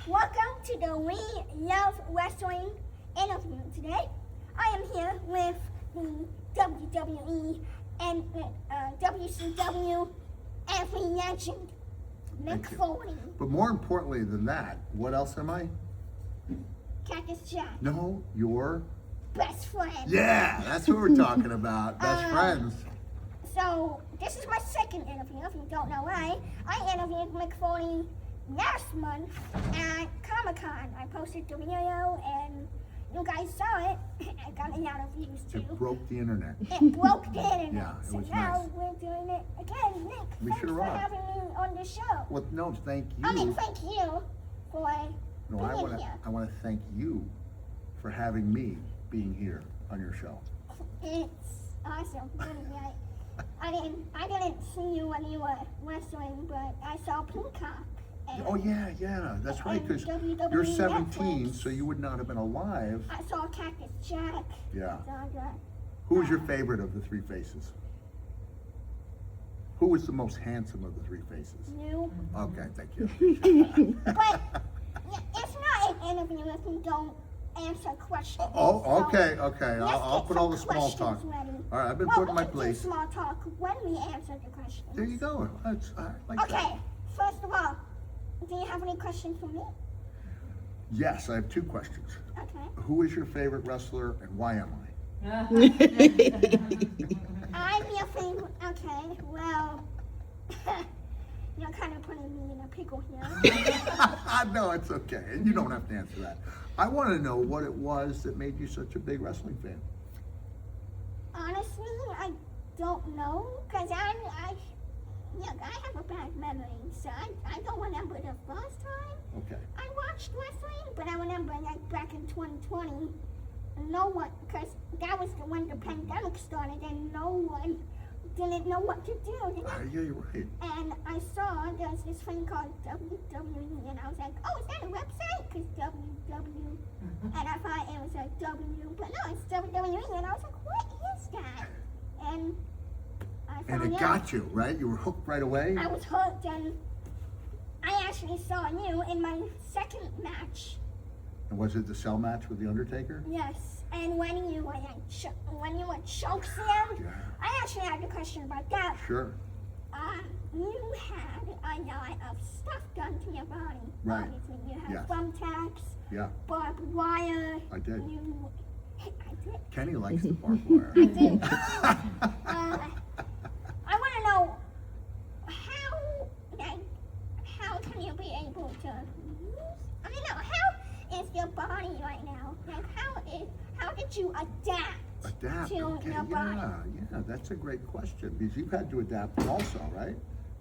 Welcome to the We Love Wrestling interview. Today, I am here with the WWE and WCW every legend, MickFoley. But more importantly than that, what else am I? Cactus Jack. No, you're... Best friend. Yeah, that's what we're talking about. Best friends. So, this is my second interview, if you don't know why. I interviewed MickFoley last month at Comic-Con. I posted the video and you guys saw it. I got a lot of views too. It broke the internet. It broke the internet. Yeah, it so was now nice. we're doing it again. Nick, We thanks sure for are. having me on the show. Well, no, thank you. I mean, thank you for No, being here. I want to thank you for having me being here on your show. It's awesome. Really. I didn't see you when you were wrestling, but I saw Peacock. Oh, yeah, that's right, And because WWE you're 17, Netflix. so you would not have been alive. I saw Cactus Jack. Yeah. Saga. Who was your favorite of the three faces? Who was the most handsome of the three faces? You. Okay, thank you. But it's not an interview if you don't answer questions. Oh, So okay. let's I'll get put all the some small questions talk. ready. All right, I've been Well, putting my we can do place. small talk when we answer the questions. There you go. I like that. Okay, first of all, do you have any questions for me? Yes, I have two questions. Okay. Who is your favorite wrestler and why am I? I'm your favorite. Okay, well, you're kind of putting me in a pickle here. No, it's okay. You don't have to answer that. I want to know what it was that made you such a big wrestling fan. Honestly, I don't know, because I have a bad memory, so I don't remember the first time Okay. I watched wrestling, but I remember like back in 2020, no one, because that was when the pandemic started and no one didn't know what to do. Yeah, you're right. And I saw there's this thing called WWE, and I was like, oh, is that a website? Because WW, and I thought it was a W, but no, it's WWE, and I was like, what is that? And I And found it out. got you, right? You were hooked right away? I was hooked, and I actually saw you in my second match. And was it the cell match with The Undertaker? Yes, and when you were like, when you were chokeslam, Yeah. I actually had a question about that. Sure. You had a lot of stuff done to your body. Right. Obviously, you had Yes. thumbtacks, Yeah, barbed wire. I did. I did. Kenny likes the barbed wire. I did. I want to know how can you be able to use? I mean, no, how is your body right now? Like, how did you adapt? Adapt, to okay, your body. yeah, that's a great question, because you've had to adapt also, right?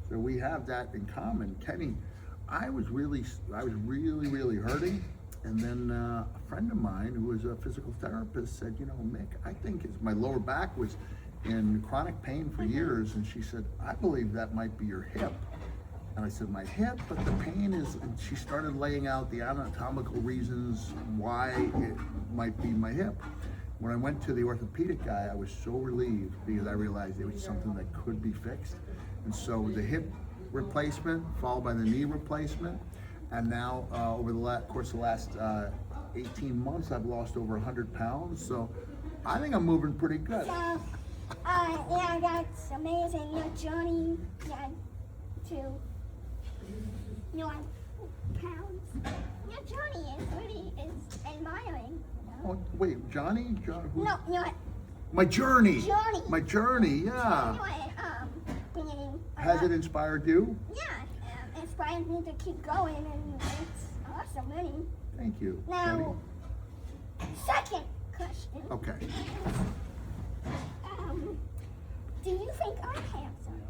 So we have that in common. Kenny, I was really hurting, and then a friend of mine who was a physical therapist said, you know, Mick, I think my lower back was in chronic pain for years, and she said, I believe that might be your hip. And I said, my hip, but the pain is, and she started laying out the anatomical reasons why it might be my hip. When I went to the orthopedic guy, I was so relieved because I realized it was something that could be fixed. And so the hip replacement, followed by the knee replacement, and now over the course of the last 18 months, I've lost over 100 pounds. So I think I'm moving pretty good. So, yeah, that's amazing. Your journey to your pounds. Your journey is admiring. Oh, wait, Johnny? Who? No, your My journey. Journey. My journey, yeah. being. Has it inspired you? Yeah, inspired me to keep going, and it's awesome, really. Thank you. Now, second question. Okay. Do you think I'm handsome?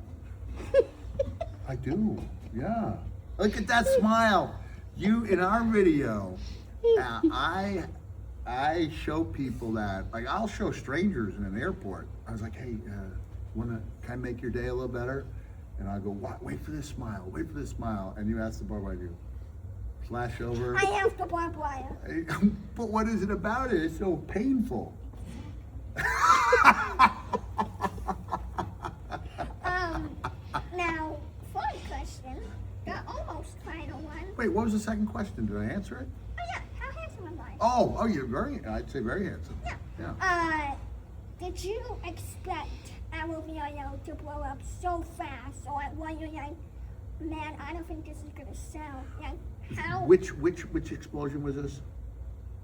I do, yeah. Look at that smile. You, in our video, I show people that, like I'll show strangers in an airport. I was like, hey, can I make your day a little better? And I'll go, wait for this smile, wait for this smile. And you ask the barber, I do. Flash over. I have the barbed wire. But what is it about it? It's so painful. Now, fun question. The almost final one. Wait, what was the second question? Did I answer it? Oh yeah, how handsome am I? Oh, I'd say very handsome. Yeah. Did you expect our video to blow up so fast? Or were you like, man, I don't think this is gonna sell? Like, how? Which explosion was this?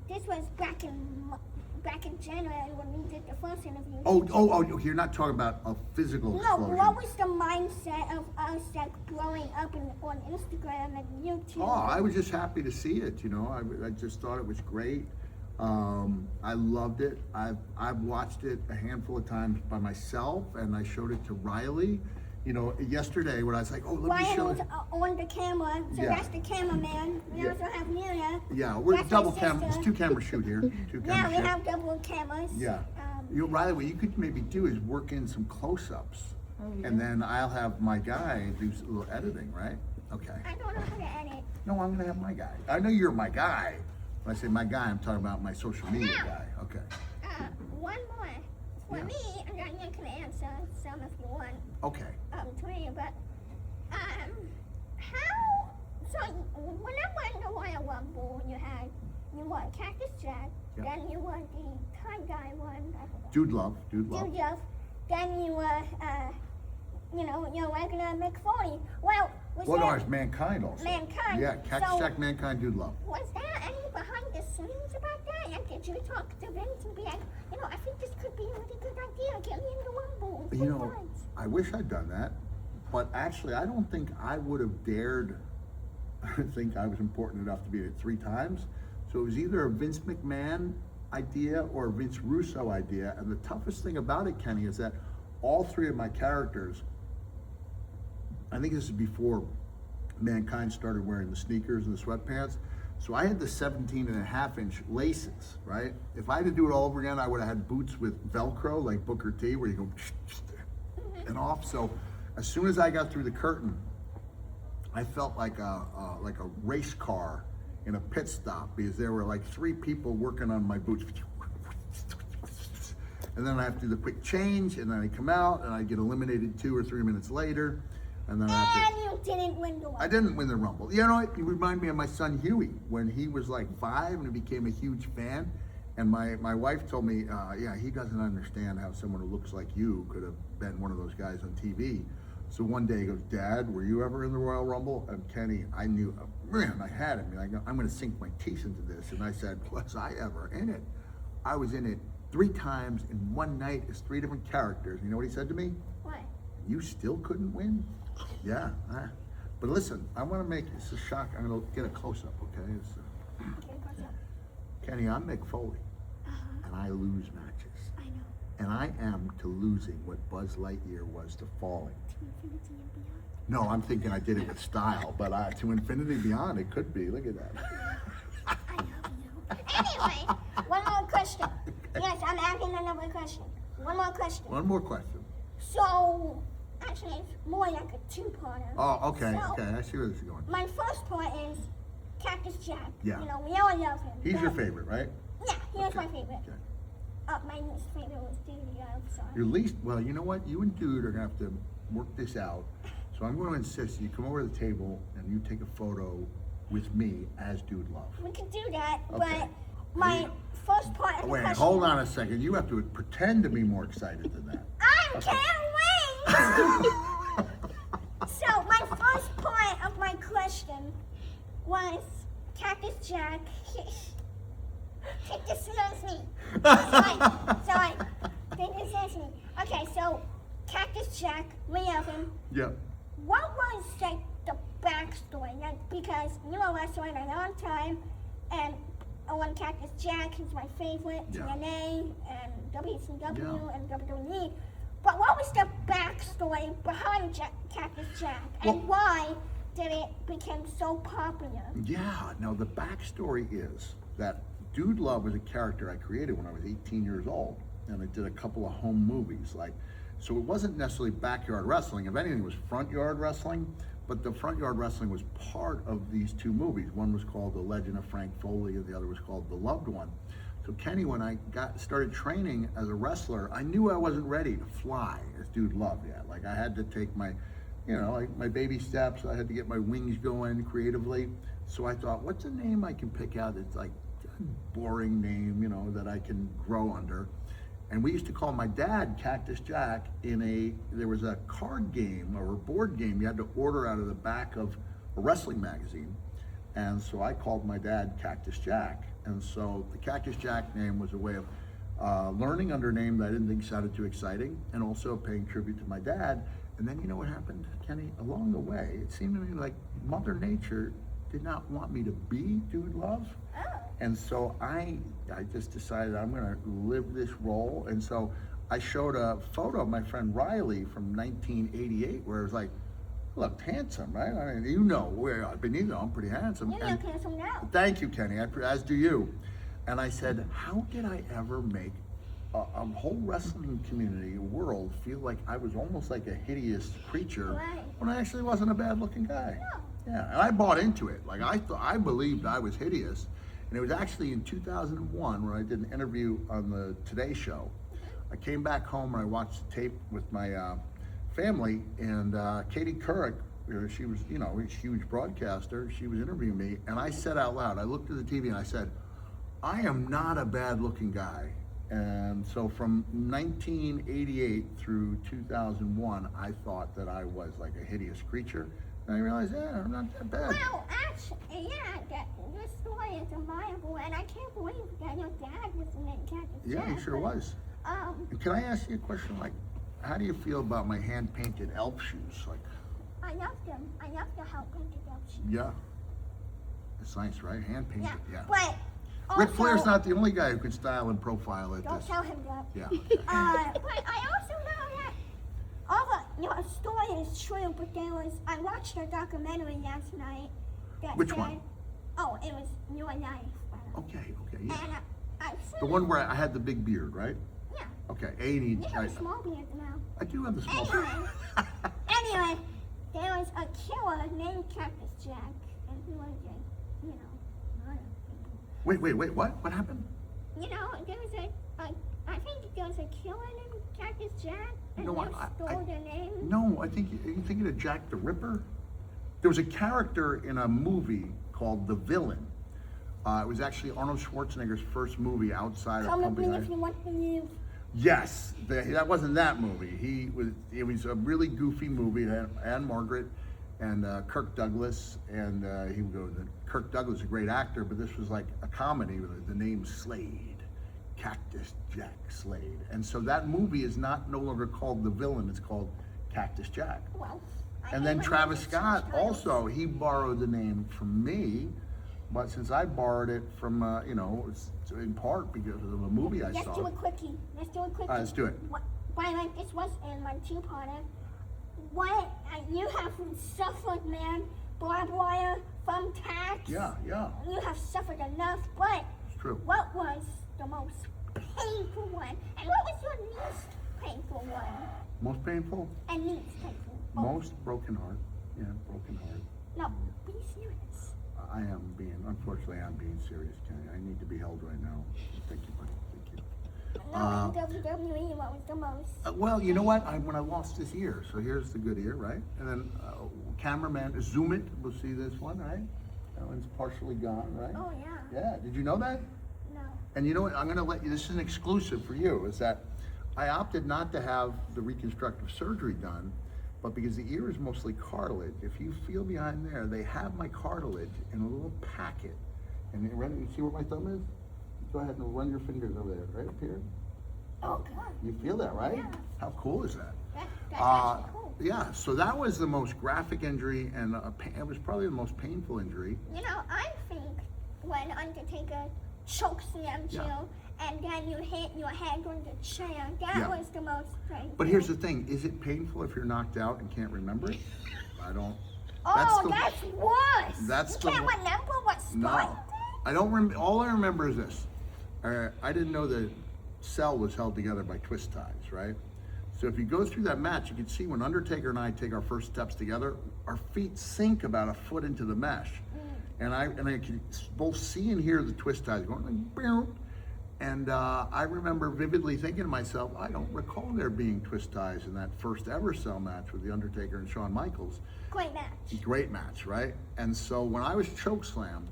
This was back in January when we did the first interview. Oh, you're not talking about a physical explosion. No, what was the mindset of us like blowing up on Instagram and YouTube? Oh, I was just happy to see it, you know. I just thought it was great. I loved it. I've watched it a handful of times by myself, and I showed it to Riley. You know, yesterday when I was like, oh, let me show Ryan it. was on the camera, so Yeah. that's the cameraman. We Yeah. also have Mia. Yeah, we're That's double my camera. It's sister. 2-camera shoot here. Yeah, we have double cameras. Yeah. You know, Riley, what you could maybe do is work in some close-ups, and then I'll have my guy do a little editing, right? Okay. I don't know how to edit. No, I'm gonna have my guy. I know you're my guy. When I say my guy, I'm talking about my social media guy. Okay. One more. For Yeah. me, and then you can answer some if you want. Okay. To me, but how? So when I won the Royal Rumble, you won Cactus Jack, Yeah. then you won the Thai guy one. Dude love. Dude Love. Then you were, your regular MickFoley. Well, was Well, no, there it's Mankind also. Mankind? Yeah, Cactus So- Jack, Mankind, Dude love. Was there any behind the scenes about that? And did you talk to Vince and be like, I think this could be a really good idea. Get me in the Rumble. You know, I wish I'd done that, but actually, I don't think I would have dared think I was important enough to be in it 3 times. So it was either a Vince McMahon idea or a Vince Russo idea. And the toughest thing about it, Kenny, is that all 3 of my characters, I think this is before Mankind started wearing the sneakers and the sweatpants. So I had the 17.5-inch laces, right? If I had to do it all over again, I would have had boots with Velcro, like Booker T, where you go and off. So as soon as I got through the curtain, I felt like a race car in a pit stop, because there were like 3 people working on my boots. And then I have to do the quick change, and then I come out, and I get eliminated 2 or 3 minutes later. And then I have to... And you didn't win the Rumble. I didn't win the Rumble. You know, it reminded me of my son Huey when he was like 5 and he became a huge fan. And my wife told me, he doesn't understand how someone who looks like you could have been one of those guys on TV. So one day he goes, Dad, were you ever in the Royal Rumble? And Kenny, I knew, man, I had him. I go, I'm going to sink my teeth into this. And I said, was I ever in it? I was in it 3 times in one night as 3 different characters. You know what he said to me? What? You still couldn't win? Yeah. But listen, I want to make this a shock. I'm going to get a close-up, okay? Okay, what's up? Kenny, I'm Mick Foley, and I lose matches. I know. And I am to losing what Buzz Lightyear was to falling. To infinity and beyond. No, I'm thinking I did it with style, but to infinity beyond, it could be. Look at that. I love you. Anyway, one more question. Yes, I'm asking another question. One more question. One more question. So, actually, it's more like a 2-parter. Oh, okay, So, okay. I see where this is going. My first part is Cactus Jack. Yeah. We all love him. He's but- your favorite, right? Yeah, he was Okay, my favorite. Okay. My least favorite was Dude Love, sorry. Your least, well, you know what? You and Dude are going to have to work this out. So I'm going to insist you come over to the table and you take a photo with me as Dude Love. We could do that, Okay. but my first part of the Wait, question... hold on a second. You have to pretend to be more excited than that. I can't wait! So, my first part of my question was Cactus Jack. Take this seriously. Sorry. Take this seriously. Okay, so Cactus Jack, we love him. Yeah. What was like the backstory? Like, because you were wrestling a long time, and I want Cactus Jack. He's my favorite. Yeah. TNA and WCW Yeah. and WWE. But what was the backstory behind Cactus Jack, and Well- why did it become so popular? Yeah. Now, the backstory is that Dude Love was a character I created when I was 18 years old. And I did a couple of home movies. So it wasn't necessarily backyard wrestling. If anything, it was front yard wrestling. But the front yard wrestling was part of these 2 movies. One was called The Legend of Frank Foley, and the other was called The Loved One. So Kenny, when I started training as a wrestler, I knew I wasn't ready to fly as Dude Love yet. Like I had to take my, my baby steps. I had to get my wings going creatively. So I thought, what's a name I can pick out that's like a boring name, you know, that I can grow under? And we used to call my dad Cactus Jack there was a card game or a board game you had to order out of the back of a wrestling magazine. And so I called my dad Cactus Jack. And so the Cactus Jack name was a way of learning under a name that I didn't think sounded too exciting, and also paying tribute to my dad. And then you know what happened, Kenny? Along the way, it seemed to me like Mother Nature did not want me to be Dude Love. Oh. And so I just decided I'm gonna live this role. And so I showed a photo of my friend Riley from 1988 where it was like, looked handsome, right? I mean, you know, I'm pretty handsome. You look handsome now. Thank you, Kenny, as do you. And I said, how did I ever make a whole wrestling community world feel like I was almost like a hideous creature Right. when I actually wasn't a bad looking guy? No. Yeah, and I bought into it. Like I believed I was hideous. And it was actually in 2001 when I did an interview on the Today Show. I came back home and I watched the tape with my family, and Katie Couric, she was, you know, a huge broadcaster, she was interviewing me, and I said out loud, I looked at the TV and I said, I am not a bad looking guy. And so from 1988 through 2001, I thought that I was like a hideous creature. And I realized, yeah, I'm not that bad. Well, actually, yeah, your story is admirable, and I can't believe that your dad was named Cactus Jack. Yeah, he sure was. And can I ask you a question? Like, how do you feel about my hand painted elf shoes? Like, I love them. I love the help painted elf shoes. yeah, it's nice, right? Hand painted, yeah. But Ric also, Flair's not the only guy who can style and profile like Don't this. tell him that. Yeah. But I also know that your story is true, but I watched a documentary last night that Which said, one? Oh, it was Your Life. Okay, yeah. And I The one where I had the big beard, right? Yeah. Okay, A&E. You have a small beard now. I do have the small beard. Anyway, there was a killer named Cactus Jack, and he was a, you know, murder people. Wait, what? What happened? You know, there was I think there was a killer named Cactus Jack, and No, you stole their name. No, I think you're thinking of Jack the Ripper. There was a character in a movie called The Villain. It was actually Arnold Schwarzenegger's first movie outside Come of with Pumping me Iron. if you want to live. Yes, that wasn't that movie. It was a really goofy movie. It had Anne Margaret and Kirk Douglas, and Kirk Douglas is a great actor, but this was like a comedy with the name Slade, Cactus Jack Slade. And so that movie is no longer called The Villain, it's called Cactus Jack. Well, And then Travis Scott also, he borrowed the name from me, but since I borrowed it from, it's in part because of a movie I saw. Let's do a quickie. All right, let's do it. By the way, this was in my two-parter. What you have suffered, man, barbed wire, thumbtacks. Yeah. You have suffered enough, but It's true. what was the most painful one? And what was your least painful one? Most painful? And least painful? Most broken heart. Yeah, broken heart. No, be serious. Unfortunately, I'm being serious, Kenny. I need to be held right now. Thank you, buddy. Thank you. No, in WWE, what was the most? Well, you know what? When I lost this ear, so here's the good ear, right? And then cameraman, zoom it. We'll see this one, right? That one's partially gone, right? Oh, yeah. Yeah. Did you know that? No. And you know what? I'm going to let you. This is an exclusive for you. Is that I opted not to have the reconstructive surgery done, but because the ear is mostly cartilage. If you feel behind there, they have my cartilage in a little packet. And you see where my thumb is? Go ahead and run your fingers over there, right up here. Oh, God. You feel that, right? Yeah. How cool is that? That's actually cool. Yeah, so that was the most graphic injury, and it was probably the most painful injury. You know, I think when Undertaker chokeslammed Yeah. you, and then you hit your head on the chair, that Yeah. was the most painful. But here's the thing, is it painful if you're knocked out and can't remember it? I don't. Oh, that's worse. That's you can't remember what started No, it? I don't remember. All I remember is this. I didn't know the cell was held together by twist ties, right? So if you go through that match, you can see when Undertaker and I take our first steps together, our feet sink about a foot into the mesh. And I can both see and hear the twist ties going like, boom. And I remember vividly thinking to myself, I don't recall there being twist ties in that first ever cell match with The Undertaker and Shawn Michaels. Great match. Great match, right? And so when I was chokeslammed,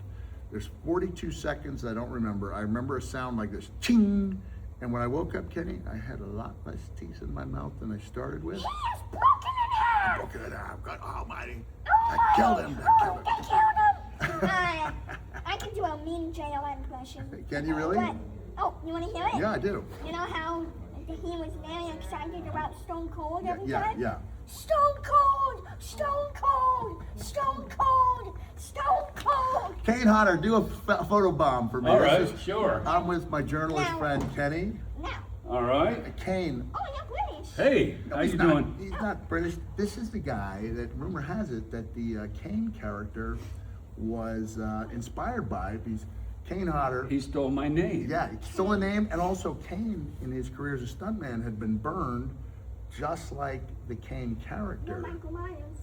there's 42 seconds I don't remember. I remember a sound like this, ching! And when I woke up, Kenny, I had a lot less teeth in my mouth than I started with. He is broken in half! Broken it out, God almighty. Oh, I killed him, I killed him. They killed him! I can do a mean JLM impression. Can you really? But, oh, you want to hear it? Yeah, I do. You know how he was very excited about Stone Cold every Yeah, time? yeah. Stone Cold! Stone Cold! Stone Cold! Stone Cold! Kane Hodder, do a photo bomb for me. All This right, is- sure. I'm with my journalist Now. friend Kenny. Now, All right. Kane. oh, you're British. Hey, No, how he's you not- doing? He's not British. This is the guy that, rumor has it, that the Kane character was inspired by. He's Kane Hodder. He stole my name. Yeah, he stole a name, and also Kane, in his career as a stuntman, had been burned just like the Kane You're character. Michael Myers.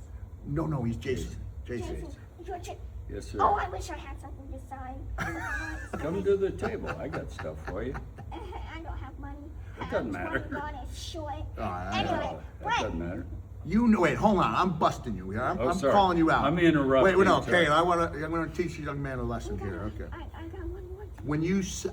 No, he's Jason. Jason. Jason. You're J- Yes, sir. Oh, I wish I had something to sign. Come to the table. I got stuff for you. I don't have money. It doesn't matter. $20 short. I Anyway, That Brett, doesn't matter. You know, wait, hold on. I'm busting you here. I'm sorry. calling you out. I'm interrupting. Wait, no, Sorry. Kane. I'm gonna teach you young man a lesson here. Okay. I got one more. When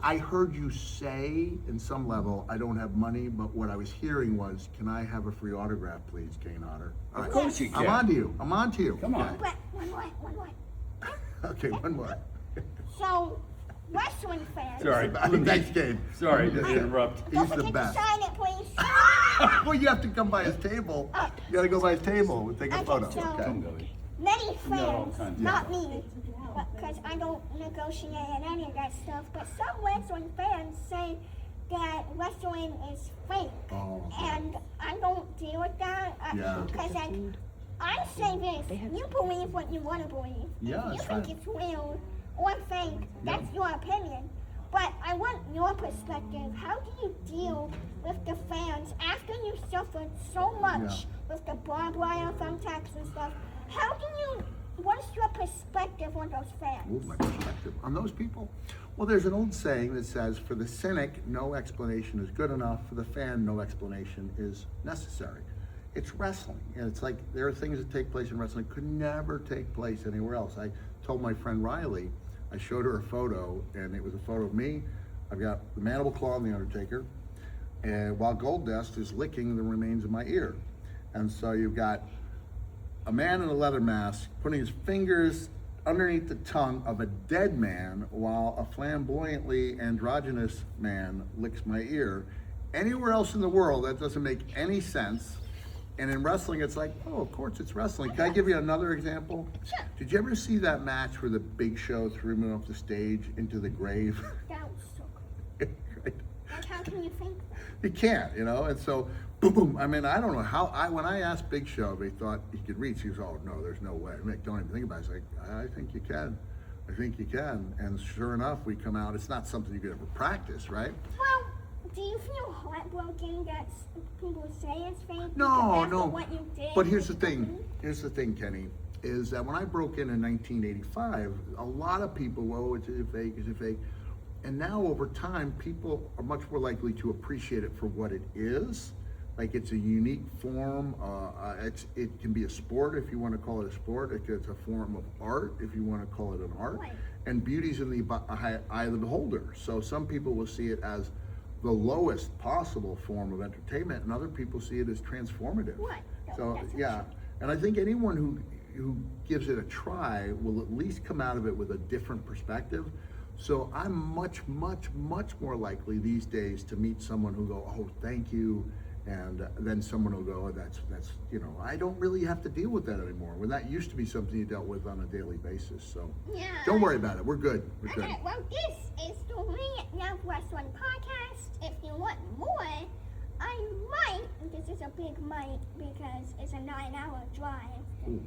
I heard you say, in some level, I don't have money, but what I was hearing was, can I have a free autograph, please, Kane Hodder? All Of right. course you I'm can. on to you. I'm on to you. Come on. Okay. Brett, one more. Okay, one more. So, wrestling fans. Sorry. Thanks, Kane. Sorry to interrupt. Don't He's the forget best. to sign it, please. Well, you have to come by his table. You gotta go by his table and take a Okay, photo. so- Okay. Come, Billy. Many all fans, kinds of not stuff. me, because I don't negotiate and any of that stuff, but some wrestling fans say that wrestling is fake. Oh, okay. And I don't deal with that. Yeah. Because I say this, you believe what you want to believe. Yeah, If you that's think fine. it's real or fake, that's your opinion. But I want your perspective. How do you deal with the fans after you suffered so much with the barbed wire, thumbtacks and stuff? How do you, what's your perspective on those fans? Ooh, my perspective on those people. Well, there's an old saying that says, for the cynic, no explanation is good enough. For the fan, no explanation is necessary. It's wrestling. And it's like, there are things that take place in wrestling that could never take place anywhere else. I told my friend Riley, I showed her a photo, and it was a photo of me. I've got the mandible claw on the Undertaker, and while Goldust is licking the remains of my ear. And so you've got a man in a leather mask putting his fingers underneath the tongue of a dead man while a flamboyantly androgynous man licks my ear. Anywhere else in the world, that doesn't make any sense. And in wrestling, it's like, oh, of course it's wrestling. Can I give you another example? Sure. Did you ever see that match where the Big Show threw me off the stage into the grave? That was so cool. Like, how can you think that? You can't, you know, and so boom, boom. I mean, I don't know how. When I asked Big Show if he thought he could reach, he was, oh no, there's no way. Mick, don't even think about it. It's like, I think you can. I think you can. And sure enough, we come out. It's not something you could ever practice, right? Well, do you feel heartbroken that people say it's fake? No, because after no. what you did? But here's the thing. Here's the thing, Kenny, is that when I broke in 1985, a lot of people, oh, is it fake? Is it fake? And now over time, people are much more likely to appreciate it for what it is. Like, it's a unique form. It can be a sport if you want to call it a sport. It's a form of art if you want to call it an art. Right. And beauty's in the eye of the beholder. So some people will see it as the lowest possible form of entertainment, and other people see it as transformative. Right. So That's yeah, and I think anyone who gives it a try will at least come out of it with a different perspective. So I'm much more likely these days to meet someone who go, oh, thank you, and then someone will go, oh, that's you know, I don't really have to deal with that anymore. When that used to be something you dealt with on a daily basis. So Yeah. don't worry about it. We're good. We're good. Okay, well, this is the We Love Wrestling podcast. If you want more, I might, this is a big might because it's a 9-hour drive, Ooh.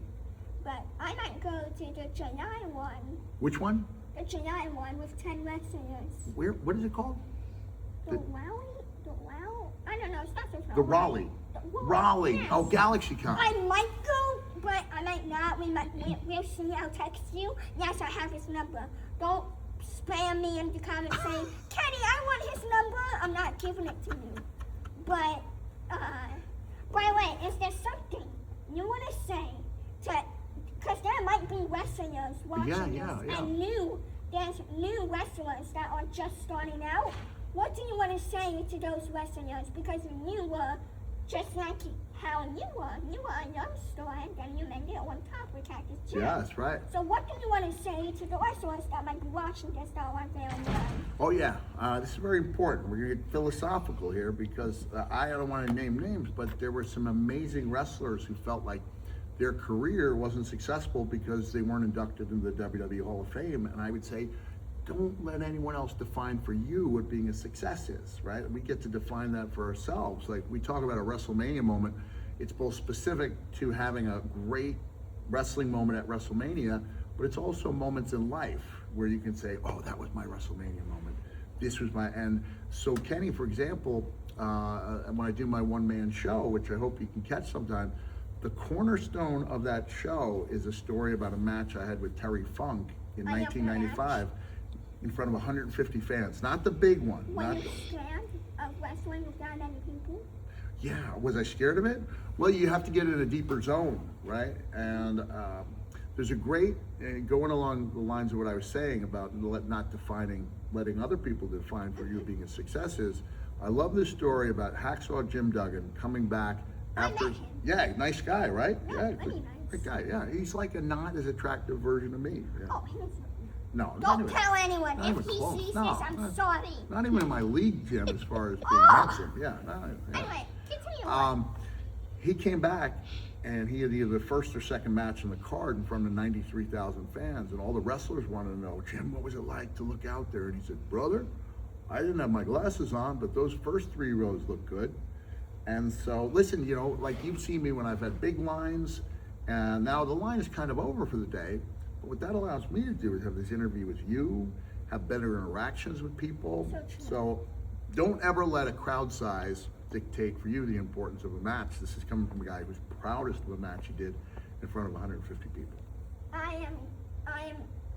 but I might go to the July one, Which one? the July one with 10 wrestlers. Where? What is it called? The Raleigh? The Wow? I don't know, it's not The Raleigh. Raleigh. Yes. Oh, GalaxyCon. I might go, but I might not. We'll see. I'll text you. Yes, I have his number. Don't spam me in the comments saying, Kenny, I want his number. I'm not giving it to you. But, by the way, is there something you want to say to, because there might be wrestlers watching this and there's new wrestlers that are just starting out. What do you want to say to those wrestlers? Because you were just like how you were a young star, and then you made it on top with Cactus Jack. Yeah, that's right. So what do you want to say to the wrestlers that might be watching this that aren't there on the Oh yeah, this is very important. We're gonna get philosophical here because I don't want to name names, but there were some amazing wrestlers who felt like their career wasn't successful because they weren't inducted into the WWE Hall of Fame. And I would say, don't let anyone else define for you what being a success is, right? We get to define that for ourselves. Like we talk about a WrestleMania moment, it's both specific to having a great wrestling moment at WrestleMania, but it's also moments in life where you can say, oh, that was my WrestleMania moment. This was my, and so Kenny, for example, when I do my one-man show, which I hope you can catch sometime, the cornerstone of that show is a story about a match I had with Terry Funk in 1995 in front of 150 fans. Not the big one. Were you scared of wrestling with that many people? Yeah, was I scared of it? Well, you have to get in a deeper zone, right? And there's a great, going along the lines of what I was saying about not defining, letting other people define for you being a success is, I love this story about Hacksaw Jim Duggan coming back after, yeah, nice guy, right? Yeah, Yeah, really good nice. guy, yeah. He's like a not as attractive version of me. Yeah. Oh, he's No, not don't even- tell anyone. not If even he close. sees No, this, I'm sorry. Not even in my league, Jim, as far as being Oh! handsome. Yeah, no, yeah. Anyway, continue on. He came back and he had either the first or second match in the card in front of 93,000 fans, and all the wrestlers wanted to know, Jim, what was it like to look out there? And he said, brother, I didn't have my glasses on, but those first 3 rows look good. And so, listen, you know, like you've seen me when I've had big lines, and now the line is kind of over for the day. But what that allows me to do is have this interview with you, have better interactions with people. So true. So don't ever let a crowd size dictate for you the importance of a match. This is coming from a guy who's proudest of a match he did in front of 150 people. I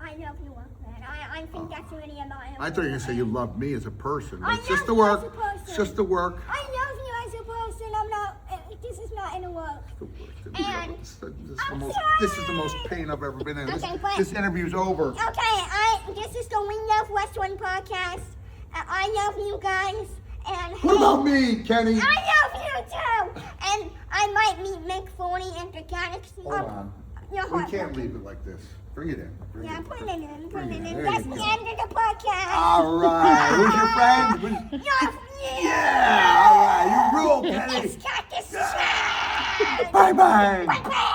love you, man. I think that's really admirable. I thought you were gonna say you love me as a person. I It's just the love you work. as a person. It's just the work. I love you as a person. I'm not. This is not in the work. The worst And interview ever. I'm This is the most sorry. pain I've ever been in. Okay, but- This interview's over. Okay, this is the We Love Wrestling podcast. I love you guys. And What about me, Kenny? I love you too. And I might meet Mick Foley in the galaxy. Hold on. Your We heart. can't leave it like this. Bring it in. Bring Yeah, it put in. it in. Put Bring it it in. in. There That's you the go. end of the podcast. All right. Who's your friend? Yeah. Yeah. All right. You rule, Kenny. It's Cactus Jack. Bye-bye. Bye-bye.